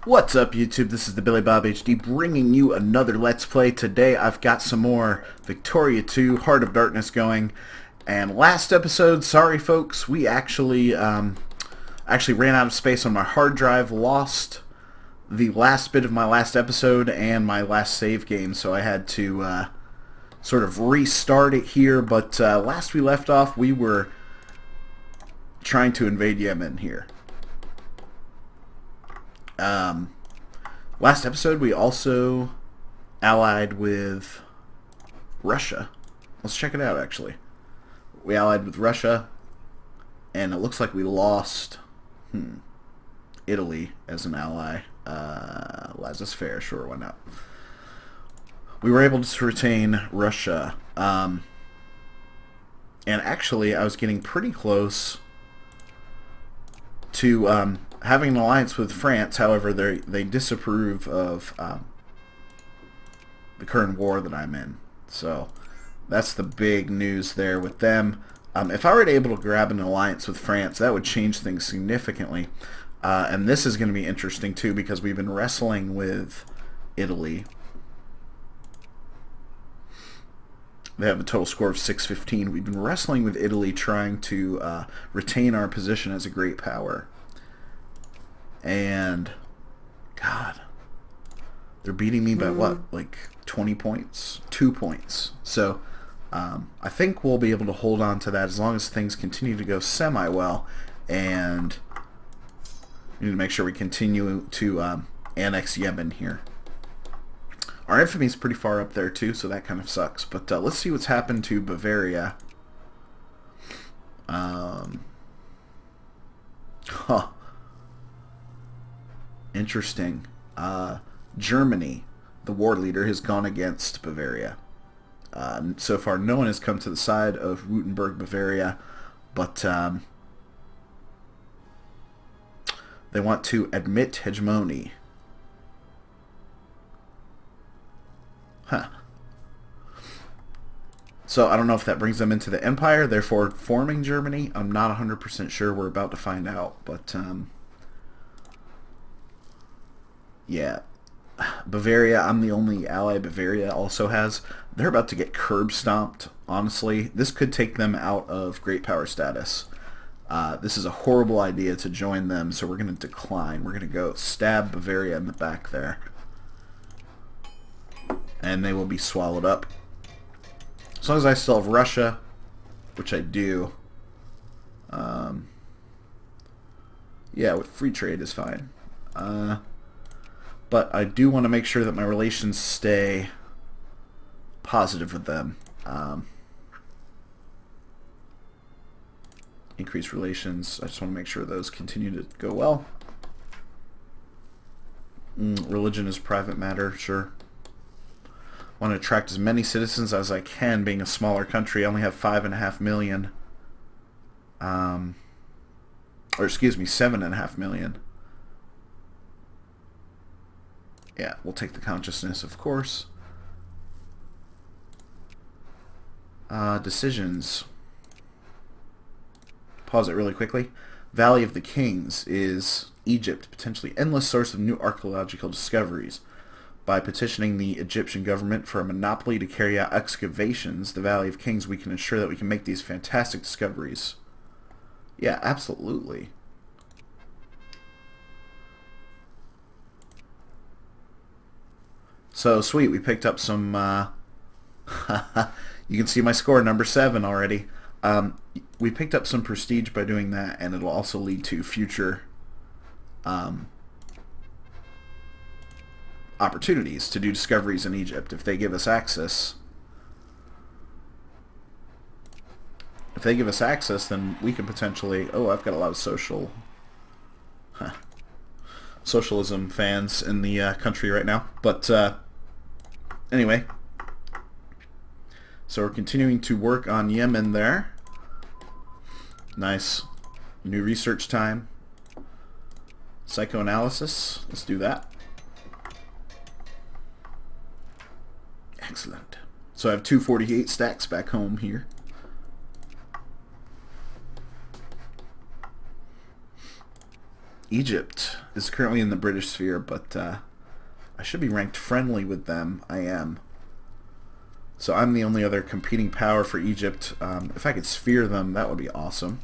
What's up, YouTube? This is TheBillyBobHD bringing you another Let's Play. Today I've got some more Victoria 2 Heart of Darkness going. And last episode, sorry folks, we actually ran out of space on my hard drive, lost the last bit of my last episode and my last save game, so I had to sort of restart it here. But last we left off, we were trying to invade Yemen here. Last episode we also allied with Russia. Let's check it out actually. We allied with Russia and it looks like we lost Italy as an ally. Laissez-faire, sure, why not? We were able to retain Russia. And actually I was getting pretty close to having an alliance with France. However, they disapprove of the current war that I'm in. So that's the big news there with them. If I were able to grab an alliance with France, that would change things significantly. And this is going to be interesting too, because we've been wrestling with Italy. They have a total score of 615. We've been wrestling with Italy, trying to retain our position as a great power. And God, they're beating me by what, like 20 points? 2 points. So I think we'll be able to hold on to that as long as things continue to go semi-well. And we need to make sure we continue to annex Yemen here. Our infamy is pretty far up there too, so that kind of sucks. But let's see what's happened to Bavaria. Interesting. Germany, the war leader, has gone against Bavaria. So far, no one has come to the side of Württemberg, Bavaria, but they want to admit hegemony. Huh. So I don't know if that brings them into the empire, therefore forming Germany. I'm not 100% sure. We're about to find out, but yeah, Bavaria, I'm the only ally Bavaria also has. They're about to get curb stomped, honestly. This could take them out of great power status. This is a horrible idea to join them, so we're going to decline. We're going to go stab Bavaria in the back there. And they will be swallowed up. As long as I still have Russia, which I do. Yeah, with free trade is fine. But I do want to make sure that my relations stay positive with them. Increase relations. I just want to make sure those continue to go well. Religion is a private matter, sure. Want to attract as many citizens as I can, being a smaller country. I only have 5.5 million. Or excuse me, 7.5 million. Yeah, we'll take the consciousness, of course. Decisions. Pause it really quickly. Valley of the Kings is Egypt, potentially endless source of new archaeological discoveries. By petitioning the Egyptian government for a monopoly to carry out excavations, the Valley of Kings, we can ensure that we can make these fantastic discoveries. Yeah, absolutely. So sweet, we picked up some you can see my score, number 7 already. We picked up some prestige by doing that, and it'll also lead to future opportunities to do discoveries in Egypt if they give us access. If they give us access, then we can potentially... Oh, I've got a lot of socialism fans in the country right now. But anyway, so we're continuing to work on Yemen there. Nice. New research time. Psychoanalysis. Let's do that. Excellent. So I have 248 stacks back home here. Egypt is currently in the British sphere, but I should be ranked friendly with them. I am. So I'm the only other competing power for Egypt. If I could sphere them, that would be awesome.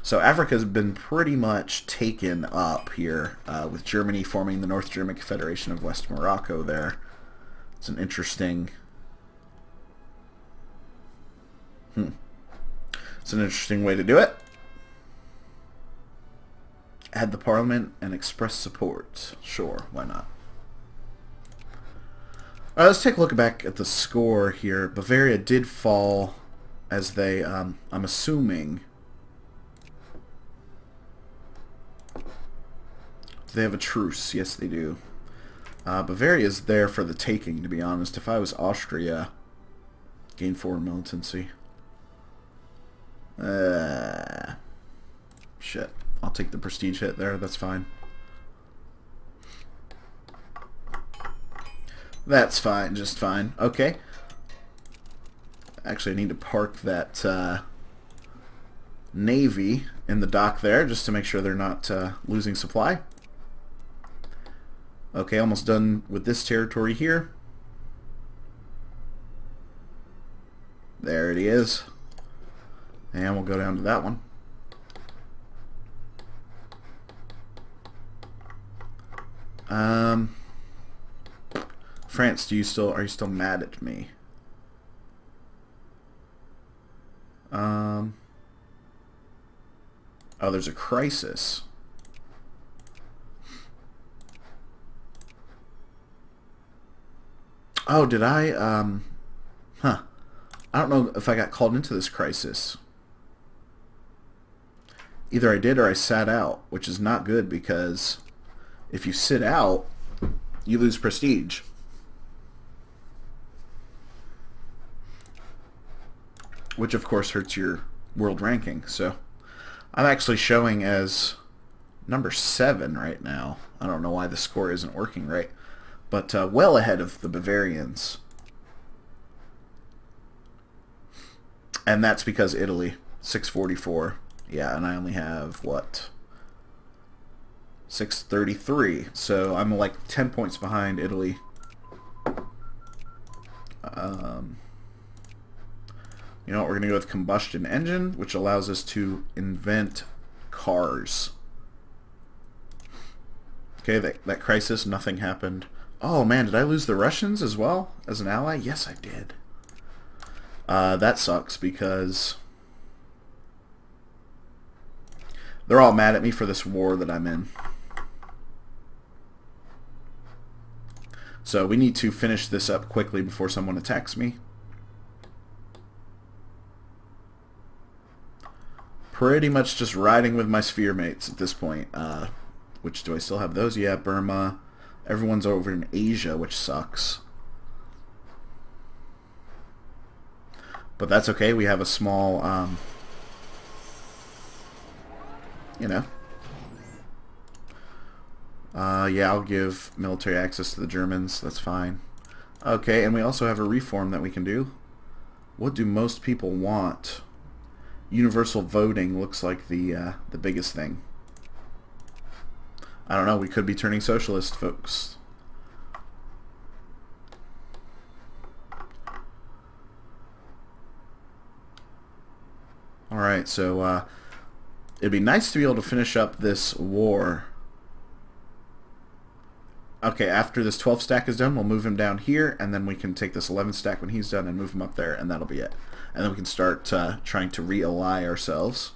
So Africa's been pretty much taken up here, with Germany forming the North German Confederation of West Morocco there. It's an interesting... It's an interesting way to do it. Add the parliament and express support. Sure, why not? Alright, let's take a look back at the score here. Bavaria did fall as they, I'm assuming... Do they have a truce? Yes, they do. Bavaria's there for the taking, to be honest. If I was Austria, gain foreign militancy. Shit. I'll take the prestige hit there. That's fine. That's fine. Just fine. Okay. Actually, I need to park that navy in the dock there just to make sure they're not losing supply. Okay, almost done with this territory here. There it is. And we'll go down to that one. France, are you still mad at me? Oh, there's a crisis. Oh, did I, I don't know if I got called into this crisis. Either I did or I sat out, which is not good because if you sit out, you lose prestige. Which of course hurts your world ranking. So I'm actually showing as number 7 right now. I don't know why the score isn't working right. But well ahead of the Bavarians. And that's because Italy, 644. Yeah, and I only have, what, 633. So I'm like 10 points behind Italy. You know what, we're going to go with combustion engine, which allows us to invent cars. Okay, that crisis, nothing happened. Oh man, did I lose the Russians as well as an ally? Yes, I did. That sucks because they're all mad at me for this war that I'm in. So we need to finish this up quickly before someone attacks me. Pretty much just riding with my sphere mates at this point. Which, do I still have those? Yeah, Burma. Everyone's over in Asia, which sucks. But that's okay. We have a small, you know. Yeah, I'll give military access to the Germans. That's fine. Okay, and we also have a reform that we can do. What do most people want? Universal voting looks like the biggest thing. I don't know, we could be turning socialist, folks. Alright, so it'd be nice to be able to finish up this war. Okay, after this 12 stack is done, we'll move him down here, and then we can take this 11 stack when he's done and move him up there, and that'll be it. And then we can start trying to re-ally ourselves.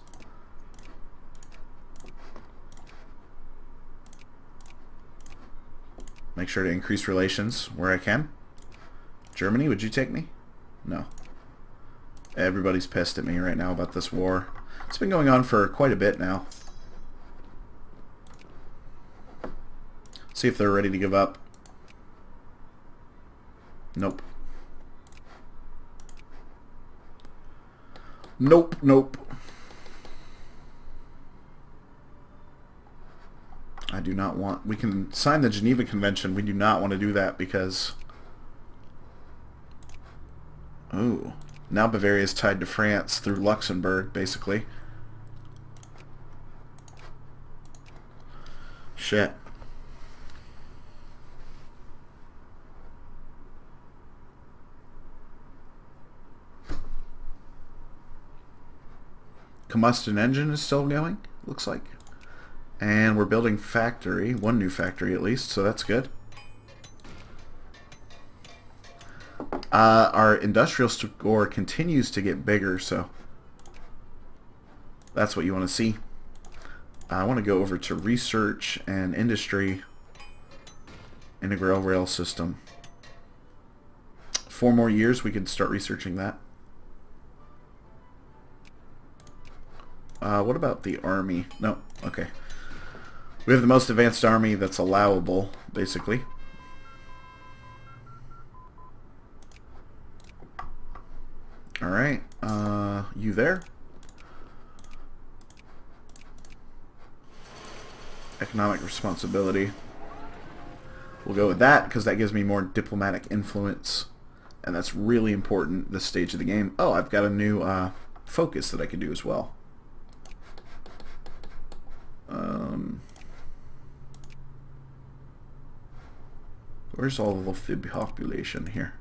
Make sure to increase relations where I can. Germany, would you take me? No. Everybody's pissed at me right now about this war. It's been going on for quite a bit now. See if they're ready to give up. Nope. Nope, nope. I do not want... We can sign the Geneva Convention. We do not want to do that because... Oh. Now Bavaria is tied to France through Luxembourg, basically. Shit. Combustion engine is still going, looks like. And we're building factory, one new factory at least, so that's good. Our industrial score continues to get bigger, so that's what you want to see. I want to go over to research and industry, integral rail system. 4 more years we could start researching that. What about the army? No, okay. We have the most advanced army that's allowable, basically. Alright, you there? Economic responsibility. We'll go with that, because that gives me more diplomatic influence. And that's really important this stage of the game. Oh, I've got a new focus that I can do as well. Where's all of the population here?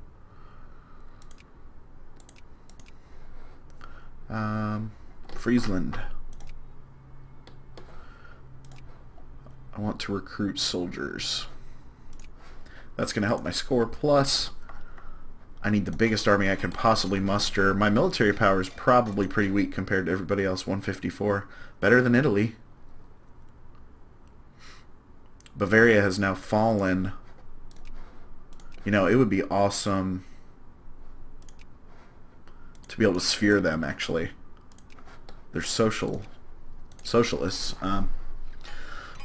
Friesland. I want to recruit soldiers. That's going to help my score. Plus, I need the biggest army I can possibly muster. My military power is probably pretty weak compared to everybody else. 154. Better than Italy. Bavaria has now fallen. You know, it would be awesome to be able to sphere them, actually. They're socialists.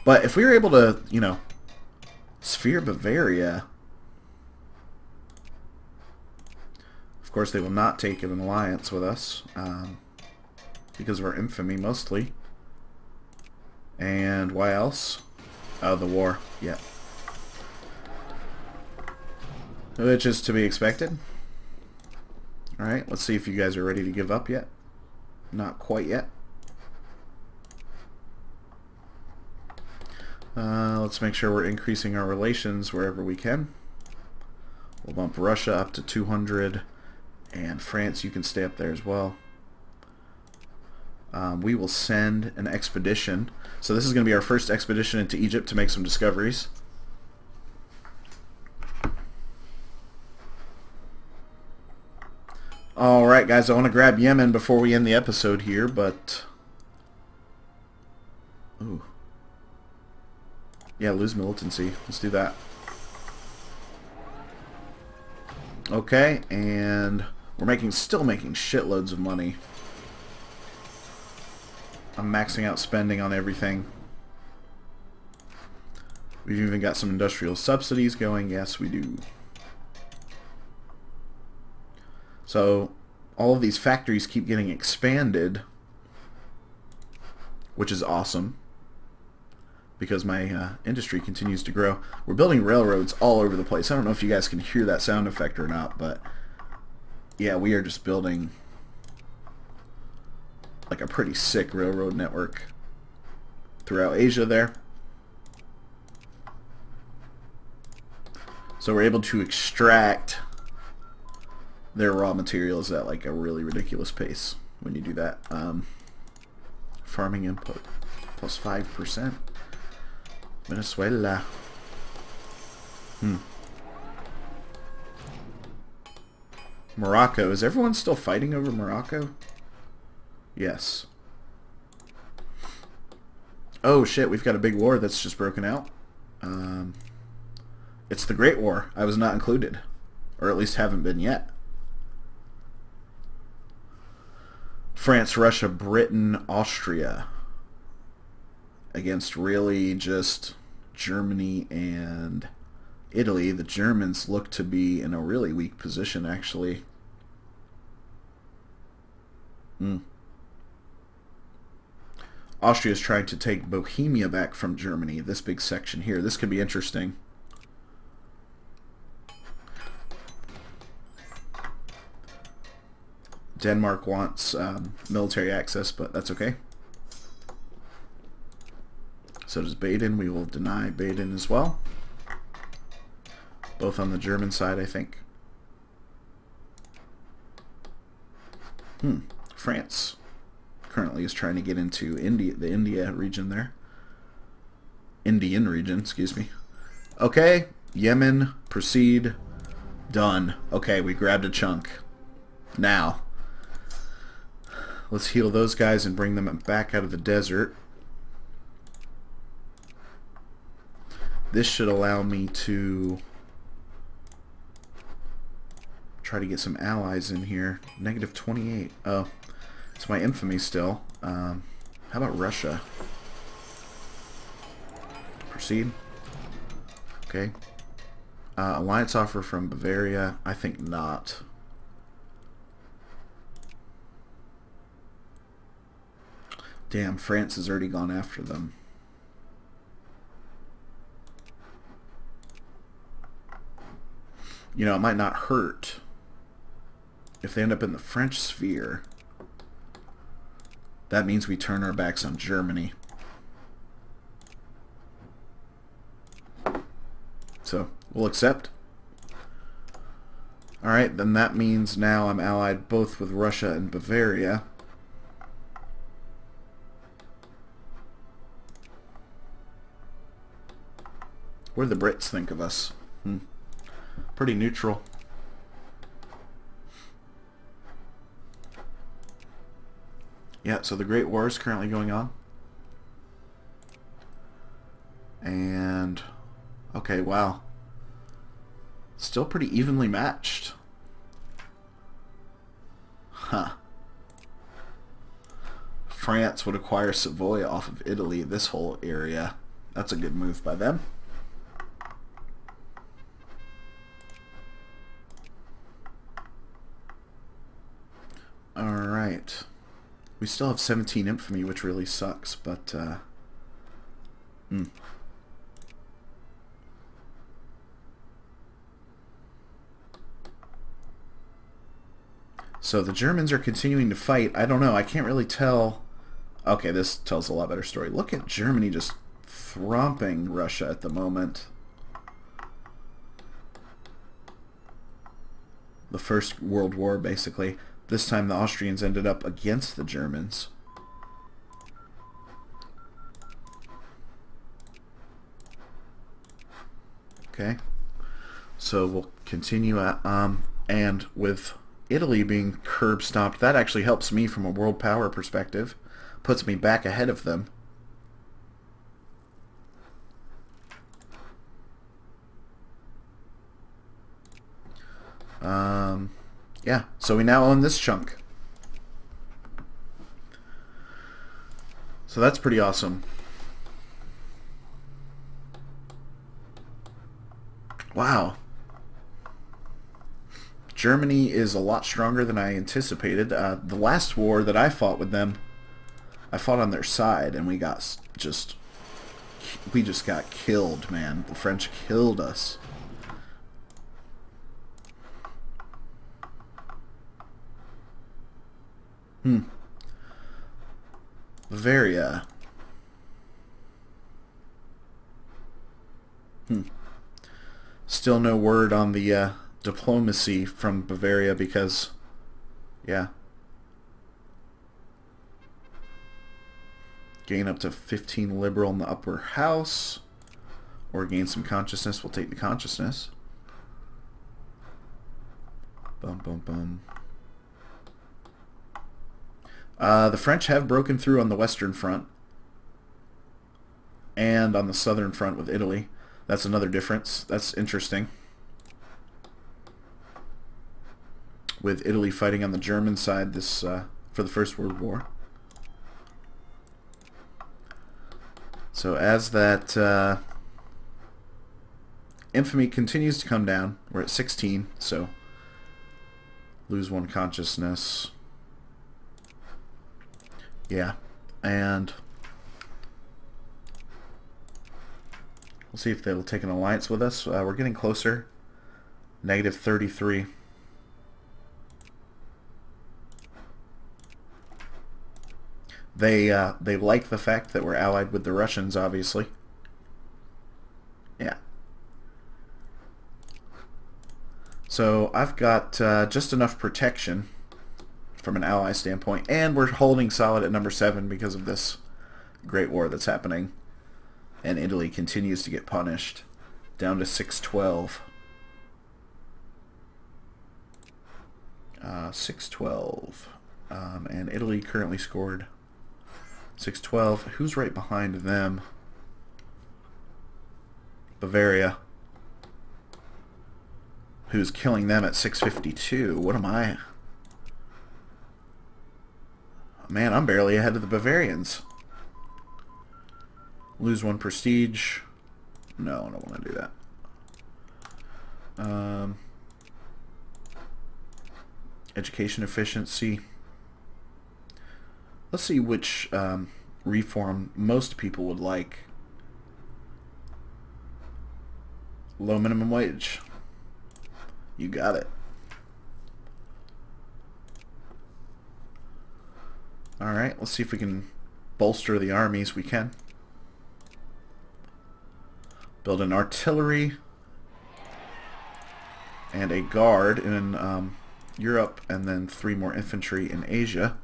But if we were able to, you know, sphere Bavaria, of course they will not take an alliance with us, because of our infamy, mostly. And why else? Oh, the war. Yeah. Which is to be expected. Alright, let's see if you guys are ready to give up yet. Not quite yet. Let's make sure we're increasing our relations wherever we can. We'll bump Russia up to 200. And France, you can stay up there as well. We will send an expedition. So this is going to be our first expedition into Egypt to make some discoveries. Alright guys, I want to grab Yemen before we end the episode here, but... Ooh. Yeah, lose militancy. Let's do that. Okay, and we're still making shitloads of money. I'm maxing out spending on everything. We've even got some industrial subsidies going. Yes, we do. So all of these factories keep getting expanded, which is awesome because my industry continues to grow. We're building railroads all over the place. I don't know if you guys can hear that sound effect or not, but yeah, we are just building like a pretty sick railroad network throughout Asia there. So we're able to extract their raw materials at like a really ridiculous pace when you do that. Farming input plus 5%. Venezuela. Morocco. Is everyone still fighting over Morocco? Yes. Oh shit, we've got a big war that's just broken out. It's the Great War. I was not included. Or at least haven't been yet. France, Russia, Britain, Austria. Against really just Germany and Italy. The Germans look to be in a really weak position, actually. Austria is trying to take Bohemia back from Germany. This big section here. This could be interesting. Denmark wants military access, but that's okay. So does Baden. We will deny Baden as well. Both on the German side, I think. France currently is trying to get into India, the India region there. Indian region, excuse me. Okay, Yemen, proceed. Done. Okay, we grabbed a chunk. Now, let's heal those guys and bring them back out of the desert. This should allow me to try to get some allies in here. Negative 28. Oh, it's my infamy still. How about Russia? Proceed. Okay. Alliance offer from Bavaria. I think not. Damn, France has already gone after them. You know, it might not hurt if they end up in the French sphere. That means we turn our backs on Germany. So, we'll accept. Alright, then that means now I'm allied both with Russia and Bavaria. What do the Brits think of us? Pretty neutral. Yeah, so the Great War is currently going on. And, okay, wow. Still pretty evenly matched. Huh. France would acquire Savoy off of Italy, this whole area. That's a good move by them. Alright. We still have 17 infamy, which really sucks, but So the Germans are continuing to fight. I don't know. I can't really tell. Okay, this tells a lot better story. Look at Germany just thromping Russia at the moment. The First World War, basically. This time the Austrians ended up against the Germans. Okay. So we'll continue at, and with Italy being curb stomped, that actually helps me from a world power perspective. Puts me back ahead of them. Yeah, so we now own this chunk. So that's pretty awesome. Wow. Germany is a lot stronger than I anticipated. The last war that I fought with them, I fought on their side, and we just got killed, man. The French killed us. Bavaria. Still no word on the diplomacy from Bavaria because, yeah. Gain up to 15 liberal in the upper house. Or gain some consciousness. We'll take the consciousness. Bum, bum, bum. The French have broken through on the Western Front and on the Southern Front with Italy. That's another difference. That's interesting. With Italy fighting on the German side this for the First World War. So as that infamy continues to come down, we're at 16, so lose one consciousness. Yeah, and we'll see if they'll take an alliance with us. We're getting closer. Negative 33. They like the fact that we're allied with the Russians, obviously. Yeah. So I've got just enough protection from an ally standpoint, and we're holding solid at number 7 because of this great war that's happening. And Italy continues to get punished, down to 612. 612. And Italy currently scored 612. Who's right behind them? Bavaria, who's killing them at 652. What am I? Man, I'm barely ahead of the Bavarians. Lose 1 prestige. No, I don't want to do that. Education efficiency. Let's see which reform most people would like. Low minimum wage. You got it. Alright, let's see if we can bolster the armies. We can. Build an artillery and a guard in Europe, and then 3 more infantry in Asia.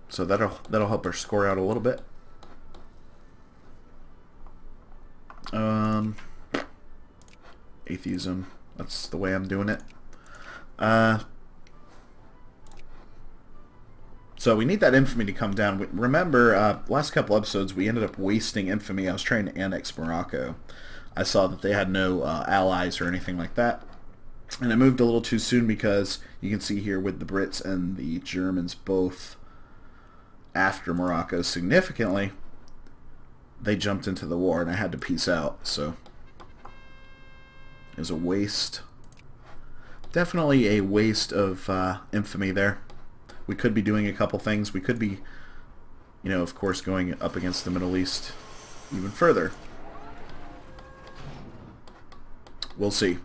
So that'll help our score out a little bit. Atheism. That's the way I'm doing it. So we need that infamy to come down. Remember, last couple episodes we ended up wasting infamy. I was trying to annex Morocco. I saw that they had no allies or anything like that. And I moved a little too soon because you can see here with the Brits and the Germans both after Morocco significantly, they jumped into the war and I had to peace out. So it was a waste. Definitely a waste of infamy there. We could be doing a couple things. We could be, you know, of course, going up against the Middle East even further. We'll see.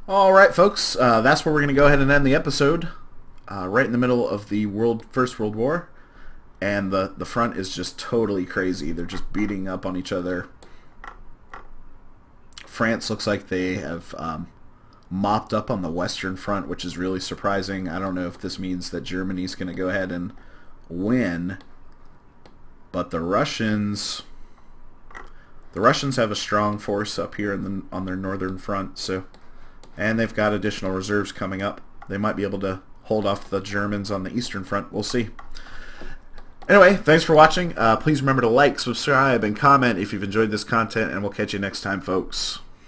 Alright, folks. That's where we're going to go ahead and end the episode. Right in the middle of the First World War. And the front is just totally crazy. They're just beating up on each other. France looks like they have mopped up on the Western Front, which is really surprising. I don't know if this means that Germany's going to go ahead and win. But the Russians have a strong force up here on their Northern Front. So, and they've got additional reserves coming up. They might be able to hold off the Germans on the Eastern Front. We'll see. Anyway, thanks for watching. Please remember to like, subscribe, and comment if you've enjoyed this content, and we'll catch you next time, folks.